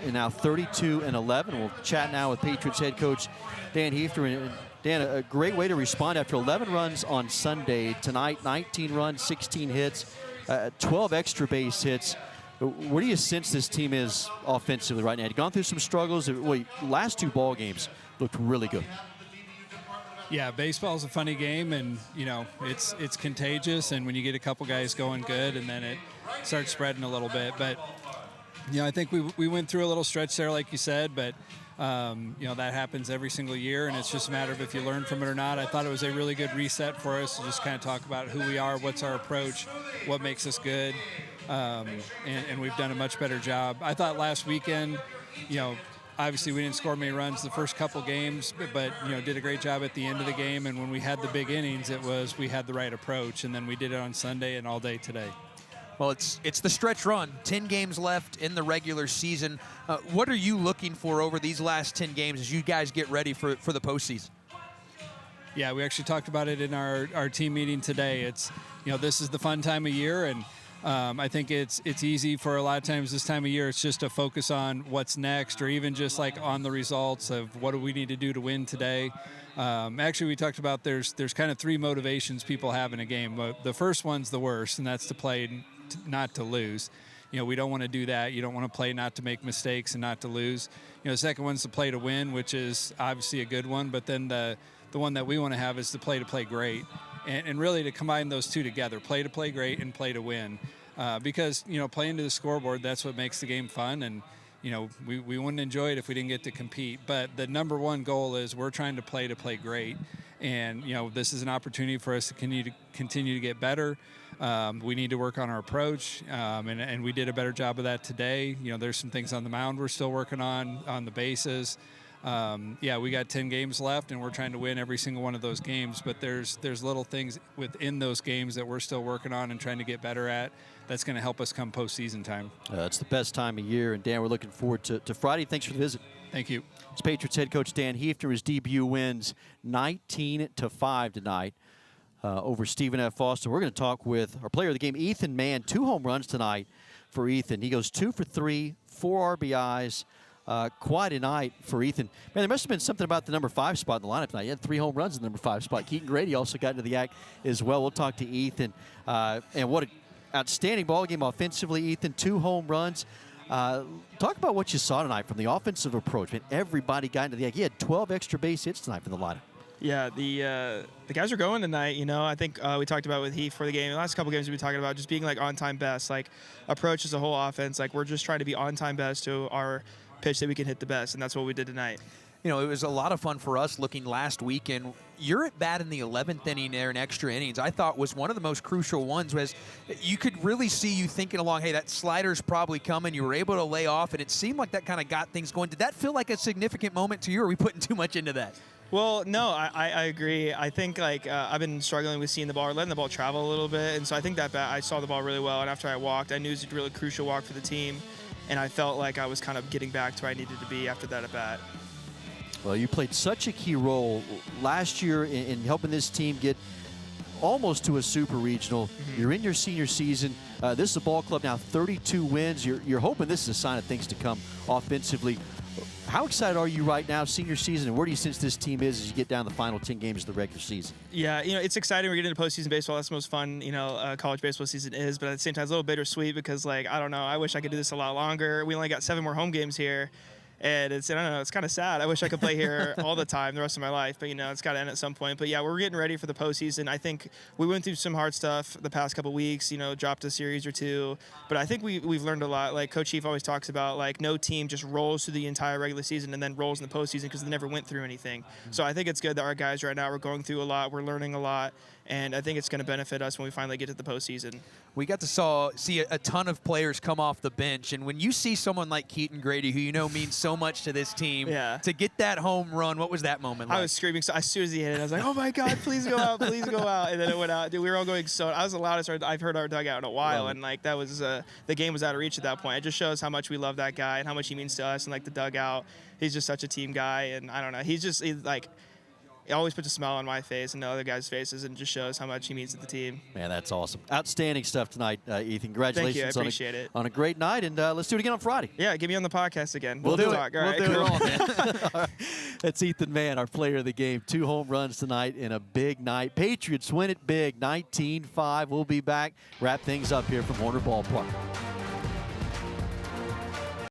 and now 32-11. We'll chat now with Patriots head coach Dan Heefner. And Dan, a great way to respond after 11 runs on Sunday. Tonight, 19 runs, 16 hits, 12 extra base hits. Where do you sense this team is offensively right now? You've gone through some struggles. Last 2 ball games looked really good. Yeah, baseball's a funny game, and it's contagious. And when you get a couple guys going good, and then it starts spreading a little bit. But I think we went through a little stretch there, like you said. But that happens every single year, and it's just a matter of if you learn from it or not. I thought it was a really good reset for us to just kind of talk about who we are, what's our approach, what makes us good, and we've done a much better job. I thought last weekend, obviously we didn't score many runs the first couple games, but did a great job at the end of the game. And when we had the big innings, we had the right approach, and then we did it on Sunday and all day today. Well, it's the stretch run. 10 games left in the regular season. What are you looking for over these last 10 games as you guys get ready for the postseason? Yeah, we actually talked about it in our team meeting today. It's this is the fun time of year, and I think it's easy for a lot of times this time of year. It's just to focus on what's next, or even just like on the results of what do we need to do to win today. Actually, we talked about there's kind of 3 motivations people have in a game. The first one's the worst, and that's to play not to lose. We don't want to do that. You don't want to play not to make mistakes and not to lose. The second one's to play to win, which is obviously a good one. But then the one that we want to have is to play great, and really to combine those 2 together: play great and play to win. Because playing to the scoreboard, that's what makes the game fun. And we wouldn't enjoy it if we didn't get to compete. But the number one goal is we're trying to play great. And this is an opportunity for us to continue to get better. We need to work on our approach, and we did a better job of that today. There's some things on the mound we're still working on the bases. We got 10 games left, and we're trying to win every single one of those games. But there's little things within those games that we're still working on and trying to get better at. That's going to help us come postseason time. It's the best time of year, and Dan, we're looking forward to Friday. Thanks for the visit. Thank you. It's Patriots head coach Dan Heefner. His DBU wins 19-5 tonight over Stephen F. Foster. We're going to talk with our player of the game, Ethan Mann. 2 home runs tonight for Ethan. He goes 2 for 3, 4 RBIs. Quite a night for Ethan. Man, there must have been something about the number 5 spot in the lineup tonight. He had 3 home runs in the number 5 spot. Keaton Grady also got into the act as well. We'll talk to Ethan. And what an outstanding ball game offensively, Ethan. 2 home runs. Talk about what you saw tonight from the offensive approach. Man, everybody got into the act. He had 12 extra base hits tonight from the lineup. Yeah, the guys are going tonight. I think we talked about with Heath for the game. The last couple games we've been talking about just being like on-time best, like approach as a whole offense. Like we're just trying to be on-time best to our pitch that we can hit the best, and that's what we did tonight. It was a lot of fun for us looking last weekend. Your at bat in the 11th inning there in extra innings, I thought was one of the most crucial ones. Was you could really see you thinking along, hey, that slider's probably coming. You were able to lay off, and it seemed like that kind of got things going. Did that feel like a significant moment to you, or are we putting too much into that? Well, no, I agree. I think I've been struggling with seeing the ball, or letting the ball travel a little bit, and so I think that bat, I saw the ball really well, and after I walked, I knew it was a really crucial walk for the team, and I felt like I was kind of getting back to where I needed to be after that at bat. Well, you played such a key role last year in helping this team get almost to a super regional. Mm-hmm. You're in your senior season. This is a ball club now, 32 wins. You're hoping this is a sign of things to come offensively. How excited are you right now, senior season, and where do you sense this team is as you get down the final 10 games of the regular season? Yeah, it's exciting. We're getting into postseason baseball. That's the most fun, college baseball season is. But at the same time, it's a little bittersweet because, I don't know, I wish I could do this a lot longer. We only got 7 more home games here. And I don't know, it's kind of sad. I wish I could play here all the time, the rest of my life. But, it's got to end at some point. But, yeah, we're getting ready for the postseason. I think we went through some hard stuff the past couple weeks, dropped a series or 2. But I think we've learned a lot. Like Coach Chief always talks about, no team just rolls through the entire regular season and then rolls in the postseason because they never went through anything. So I think it's good that our guys right now, we're going through a lot. We're learning a lot. And I think it's going to benefit us when we finally get to the postseason. We got to see a ton of players come off the bench. And when you see someone like Keaton Grady, who means so much to this team, to get that home run, what was that moment like? I was screaming. So as soon as he hit it, I was like, oh, my God, please go out, please go out. And then it went out. Dude, we were all going I was the loudest I've heard our dugout in a while. And, that was the game was out of reach at that point. It just shows how much we love that guy and how much he means to us and, the dugout. He's just such a team guy. And I don't know. it always puts a smile on my face and the other guys' faces, and just shows how much he means to the team. Man, that's awesome. Outstanding stuff tonight, Ethan. Congratulations. Thank you. I appreciate it. On a great night, and let's do it again on Friday. Yeah, get me on the podcast again. We'll do talk. it. All right, We'll do cool. it all, man. All right. That's Ethan Mann, our player of the game. 2 home runs tonight in a big night. Patriots win it big, 19-5. We'll be back. Wrap things up here from Horner Ballpark.